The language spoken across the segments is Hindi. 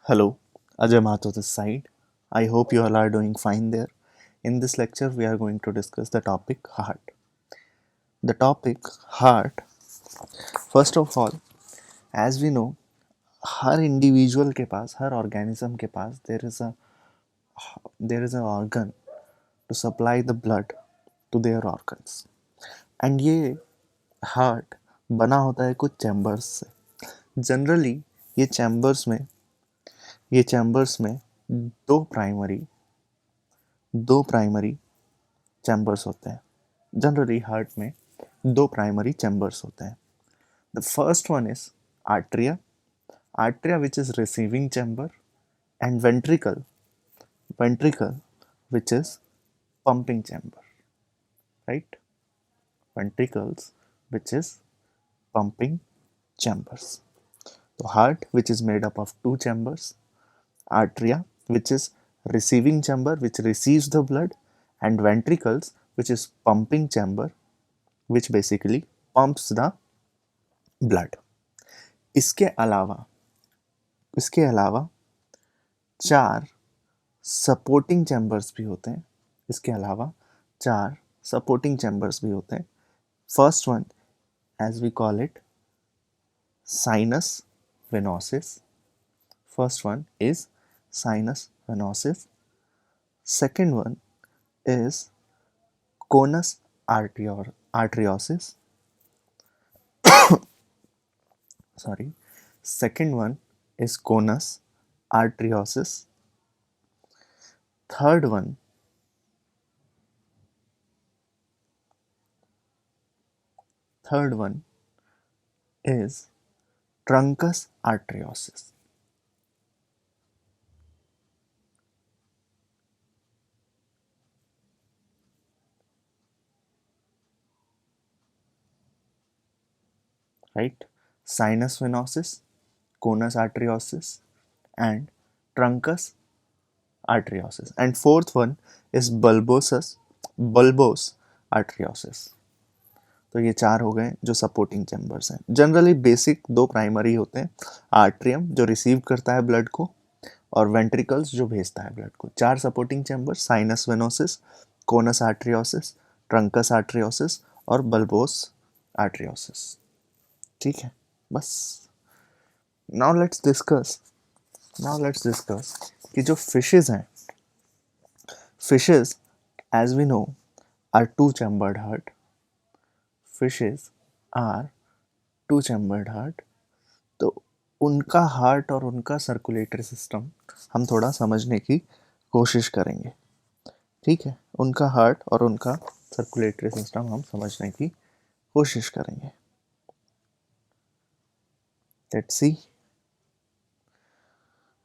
Hello, Ajay Mato this side. I hope you all are doing fine there. In this lecture, we are going to discuss the topic heart. The topic heart, first of all, as we know, हर इंडिविजुअल के पास हर ऑर्गेनिज्म के पास there is a organ to supply the blood to their organs and ये हार्ट बना होता है कुछ चैम्बर्स से. जनरली ये चैम्बर्स में ये चैम्बर्स में दो प्राइमरी चैम्बर्स होते हैं. जनरली हार्ट में दो प्राइमरी चैम्बर्स होते हैं. The first one is atria which is receiving chamber, and ventricle which is pumping chamber, right? Ventricles which is pumping chambers. So heart which is made up of two chambers, arteria which is receiving chamber which receives the blood, and ventricles which is pumping chamber which basically pumps the blood. इसके अलावा चार सपोर्टिंग चैम्बर्स भी होते हैं. First one, as we call it, sinus venosus. Second one is conus arteriosus. Second one is conus arteriosus. Third one is truncus arteriosus. Right? Sinus venosus, conus arteriosus, and truncus arteriosus. And fourth one is bulbous arteriosus. तो ये चार हो गए जो सपोर्टिंग चैम्बर्स हैं. जनरली बेसिक दो प्राइमरी होते हैं, आर्ट्रियम जो रिसीव करता है ब्लड को और वेंट्रिकल्स जो भेजता है ब्लड को. चार supporting chamber, sinus venosus, conus arteriosus, truncus arteriosus और बल्बोस आर्टरियोसिस. ठीक है, बस. नाउ लेट्स डिस्कस कि जो फिशेस हैं, fishes as we know are two chambered heart. तो उनका हार्ट और उनका सर्कुलेटरी सिस्टम हम थोड़ा समझने की कोशिश करेंगे. ठीक है, उनका हार्ट और उनका सर्कुलेटरी सिस्टम हम समझने की कोशिश करेंगे. Let's see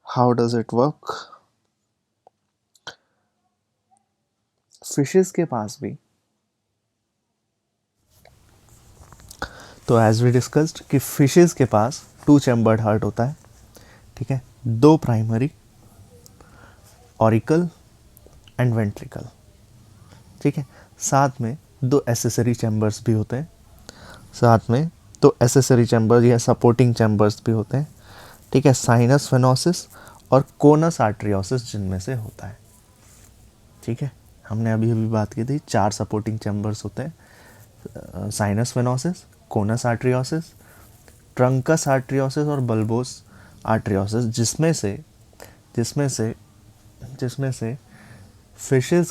how does it work. Fishes के पास भी, तो एज वी डिस्कस्ड कि फिशेस के पास टू चैम्बर्ड हार्ट होता है. ठीक है, दो प्राइमरी, ऑरिकल एंड वेंट्रिकल. ठीक है, साथ में दो एसेसरी चैम्बर्स भी होते हैं, या सपोर्टिंग चैम्बर्स भी होते हैं. ठीक है, साइनस वेनोसिस और कोनस आर्टरियोसिस जिनमें से होता है. ठीक है, हमने अभी बात की थी, चार सपोर्टिंग चैम्बर्स होते हैं, sinus venosus, conus arteriosus, truncus arteriosus और बल्बोस आर्टरियोसिस, जिसमें से फिशेस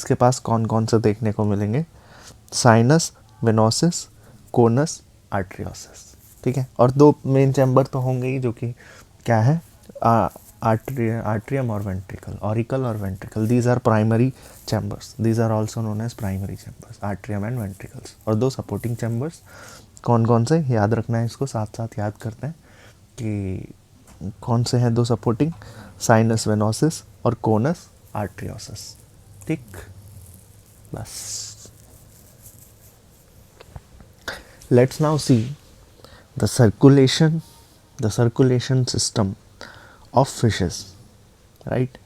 के पास कौन कौन से देखने को मिलेंगे? Sinus venosus, conus arteriosus. ठीक है, और दो मेन चैम्बर तो होंगे ही, जो कि क्या है, आर्ट्रियम और वेंट्रिकल, ऑरिकल और ventricle. These are primary chambers, these are also known as primary chambers, atrium and ventricles. और दो सपोर्टिंग चैम्बर्स कौन कौन से याद रखना है, इसको साथ साथ याद करते हैं कि कौन से हैं दो सपोर्टिंग, साइनस वेनोसिस और कोनस आर्टरियोसिस. ठीक, बस. Let's now see the circulation system of fishes, right?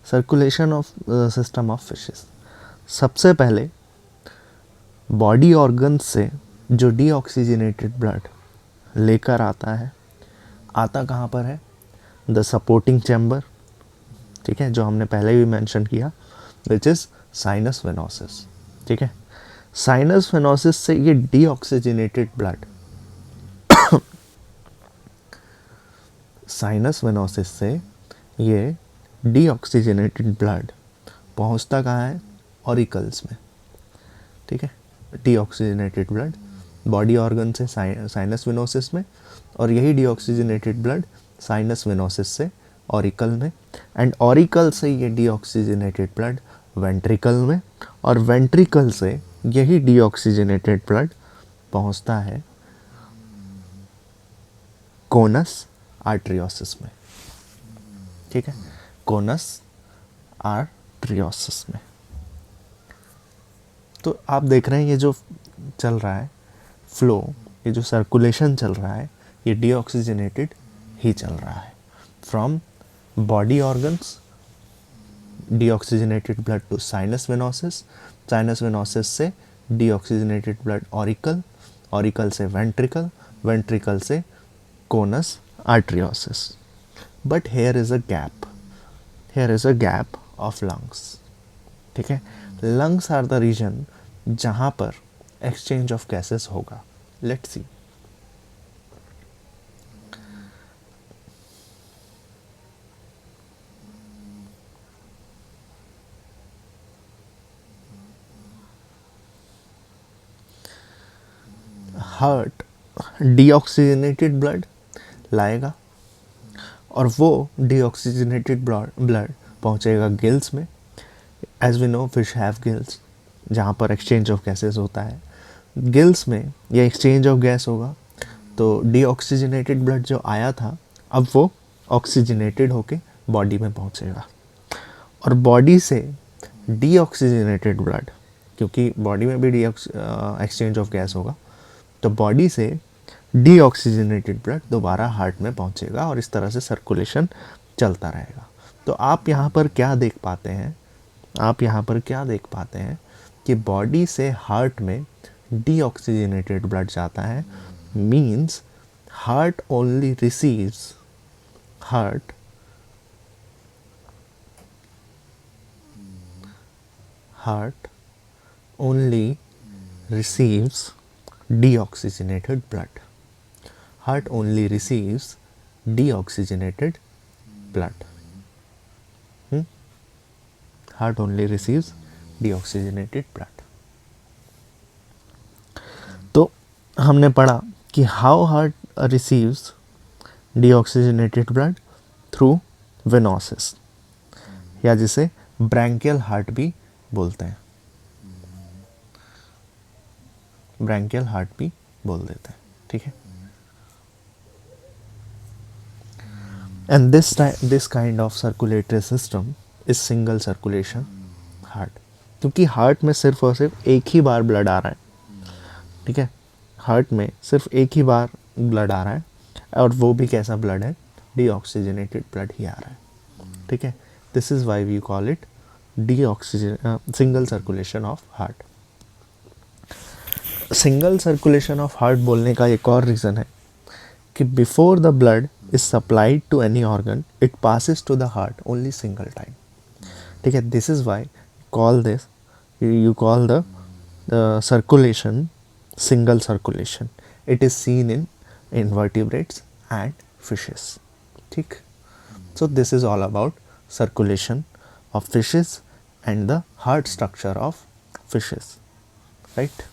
Circulation of system of fishes. सबसे पहले बॉडी ऑर्गन से जो डीऑक्सीजनेटेड ब्लड लेकर आता कहाँ पर है? द सपोर्टिंग चैम्बर, ठीक है, जो हमने पहले भी मेंशन किया, विच इज साइनस वेनोसिस, ठीक है। साइनस वेनोसिस से ये डीऑक्सीजनेटेड ब्लड, साइनस वेनोसिस से ये डीऑक्सीजनेटेड ब्लड पहुंचता कहाँ है, ऑरिकल्स में, ठीक है। डीऑक्सीजनेटेड ब्लड बॉडी ऑर्गन से साइनस वेनोसिस में, और यही डीऑक्सीजनेटेड ब्लड साइनस वेनोसिस से ऑरिकल में, एंड ऑरिकल से ये डीऑक्सीजनेटेड ब्लड वेंट्रिकल में, और वेंट्रिकल से यही डीऑक्सीजनेटेड ब्लड पहुंचता है कोनस आर्टरियोसिस में, ठीक है, कोनस आर्टरियोसिस में। तो आप देख रहे हैं ये जो चल रहा है फ्लो, ये जो सर्कुलेशन चल रहा है, ये डीऑक्सीजनेटेड ही चल रहा है from body organs, deoxygenated blood to sinus venosus, sinus venosus से डीऑक्सीजनेटेड ब्लड ऑरिकल, ऑरिकल से वेंट्रिकल, वेंट्रिकल से conus arteriosus. But here is a gap, here is a gap of lungs, ठीक है। लंग्स आर द रीजन जहाँ पर एक्सचेंज ऑफ गैसेस होगा। Let's see, heart deoxygenated blood लाएगा, और वो डीऑक्सीजनेटेड ब्लड पहुंचेगा गिल्स में। As we know fish have gills, जहाँ पर एक्सचेंज ऑफ गैसेस होता है। गिल्स में ये एक्सचेंज ऑफ गैस होगा, तो डीऑक्सीजनेटेड ब्लड जो आया था अब वो ऑक्सीजनेटेड होके बॉडी में पहुंचेगा, और बॉडी से डीऑक्सीजनेटेड ब्लड, क्योंकि बॉडी में भी एक्सचेंज ऑफ गैस होगा, तो बॉडी से डीऑक्सीजनेटेड ब्लड दोबारा हार्ट में पहुंचेगा, और इस तरह से सर्कुलेशन चलता रहेगा। तो आप यहाँ पर क्या देख पाते हैं, आप यहाँ पर क्या देख पाते हैं कि बॉडी से हार्ट में डीऑक्सीजनेटेड ब्लड जाता है, means heart only receives, heart only receives deoxygenated blood. Heart only receives deoxygenated blood. Heart only receives deoxygenated blood. तो हमने पढ़ा कि how heart receives deoxygenated blood through venosus, या जिसे ब्रैंकियल हार्ट भी बोलते हैं, ब्रैंकियल हार्ट भी बोल देते हैं, ठीक है। And this kind of circulatory system is single circulation heart, क्योंकि हार्ट में सिर्फ और सिर्फ एक ही बार ब्लड आ रहा है, ठीक है। हार्ट में सिर्फ एक ही बार ब्लड आ रहा है, और वो भी कैसा ब्लड है, डीऑक्सीजनेटेड ब्लड ही आ रहा है, ठीक है। This is why we call it single circulation of heart. Single circulation of heart बोलने का एक और रीज़न है कि before the blood is supplied to any organ it passes to the heart only single time, ठीक है। This is why call this, you call the circulation single circulation. It is seen in invertebrates and fishes, ठीक। So this is all about circulation of fishes and the heart structure of fishes, right?